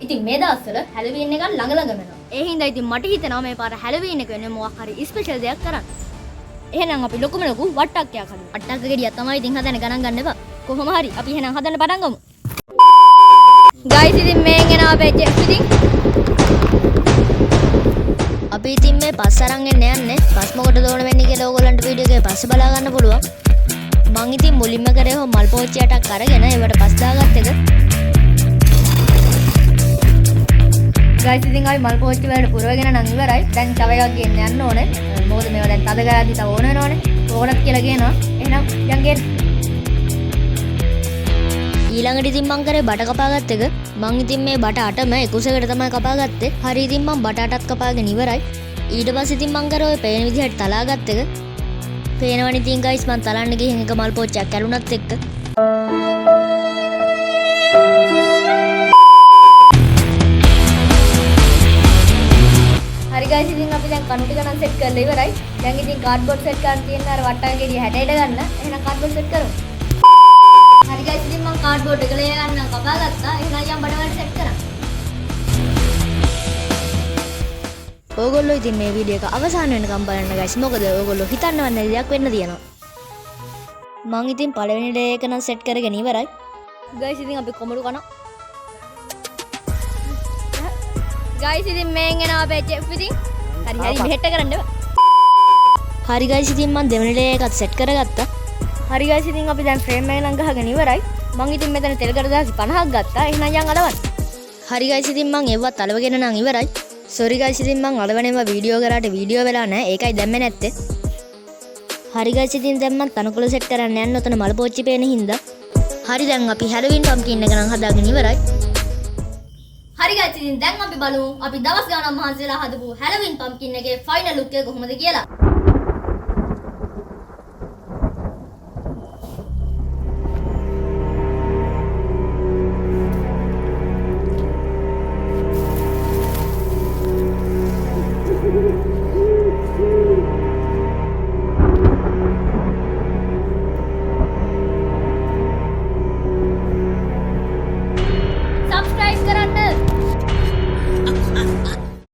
ඉතින් මේ දවස්වල හැලෝවීන් එක ළඟ වෙනවා. ඒ හින්දා ඉතින් මට හිතෙනවා මේ පාර හැලෝවීන් එක වෙන්නේ මොකක් හරි ස්පෙෂල් දෙයක් කරන්න. එහෙනම් අපි ලොකුම ලොකු වට්ටක්කයක් හදමු. වට්ටක්ක ගෙඩියක් තමයි ඉතින් හදන්න ගණන් ගන්න එපා. කොහොම හරි අපි එහෙනම් හදන්න පටන් ගමු. ගයිස් ඉතින් මේන් එනවා අපේ චෙෆ් ඉතින්. අපි ඉතින් මේ පස් අරන් යන්නේ. පස් මොකටද ඕන වෙන්නේ කියලා ඕගොල්ලන්ට වීඩියෝ එකේ පස්සේ බලා ගන්න පුළුවන්. මං ඉතින් මුලින්ම කරේ මල් පෝච්චියටක් අරගෙන ඒවට පස් දාගත්ත එක. ගයිස් ඉතින් අපි මල් පෝච්චි වලට පුරවගෙන නම් ඉවරයි. දැන් තව එකක් ගෙන්න යන්න ඕනේ. මොකද මේවා දැන් තද කරද්දි තව ඕන වෙනවනේ. ඕකටත් කියලා කියනවා. එහෙනම් යන් ගෙන්න. ඊළඟට ඉතින් මං කරේ බට කපාගත්ත එක. මං ඉතින් මේ බට 8ම 21කට තමයි කපාගත්තේ. හරි ඉතින් මං බට 8ත් කපාගෙන ඉවරයි. ඊට පස්සේ ඉතින් මං කරේ ඔය පේන විදිහට තලාගත්ත එක. පේනවනේ ඉතින් ගයිස් මං තලන්න ගිහින් එක මල් පෝච්චියක් කැළුණත් එක්ක. හරි ගයිස් ඉතින් අපි දැන් කණු ටික නම් සෙට් කරලා ඉවරයි. දැන් ඉතින් කාඩ්බෝඩ් සෙට් කරන් තියෙන අර වට්ටක ගෙඩිය 60ට ගන්න. එහෙනම් කාඩ්බෝඩ් සෙට් කරමු. හරි ගයිස් ඉතින් මම කාඩ්බෝඩ් එක ලේ ගන්න කපා ගත්තා. එහෙනම් යම් බඩ වලට සෙට් කරා. ඕගොල්ලෝ ඉතින් මේ වීඩියෝ එක අවසාන වෙනකම් බලන්න ගයිස්. මොකද ඕගොල්ලෝ හිතන්නවත් නැති දෙයක් වෙන්න තියෙනවා. මං ඉතින් පළවෙනි ඩේ එක නම් සෙට් කරගෙන ඉවරයි. ගයිස් ඉතින් අපි කොමරු කනවා. ගයිස් ඉතින් මේන් එනවා අපේ චෙෆ් ඉතින්. හරි මෙහෙට කරන්න එපා. හරි ගයිස් ඉතින් මම දෙවෙනි ඩේ එකත් සෙට් කරගත්තා. හරි ගයිස් ඉතින් අපි දැන් ෆ්‍රේම් එක නම් ගහගෙන ඉවරයි. මං ඉතින් මෙතන තෙල් කඩදාසි 50ක් ගත්තා. එහෙනම් යන් අලවන්න. හරි ගයිස් ඉතින් මං එව්වත් අලවගෙන නම් ඉවරයි. සෝරි ගයිස් ඉතින් මං අලවණේම වීඩියෝ කරාට වීඩියෝ වෙලා නැහැ. ඒකයි දැම්මේ නැත්තේ. හරි ගයිස් ඉතින් දැන් මං තනකොළ සෙට් කරන්න යන්න ඔතන මල පෝච්චි පේන හින්දා. හරි දැන් අපි හැලෝවීන් පම්කින් එක නම් හදාගෙන ඉවරයි. හරි ගයිස් ඉතින් දැන් අපි බලමු අපි දවස් ගානක් මහන්සි වෙලා හදපු හැලෝවීන් පම්කින් එකේ ෆයිනල් ලුක් එක කොහොමද කියලා.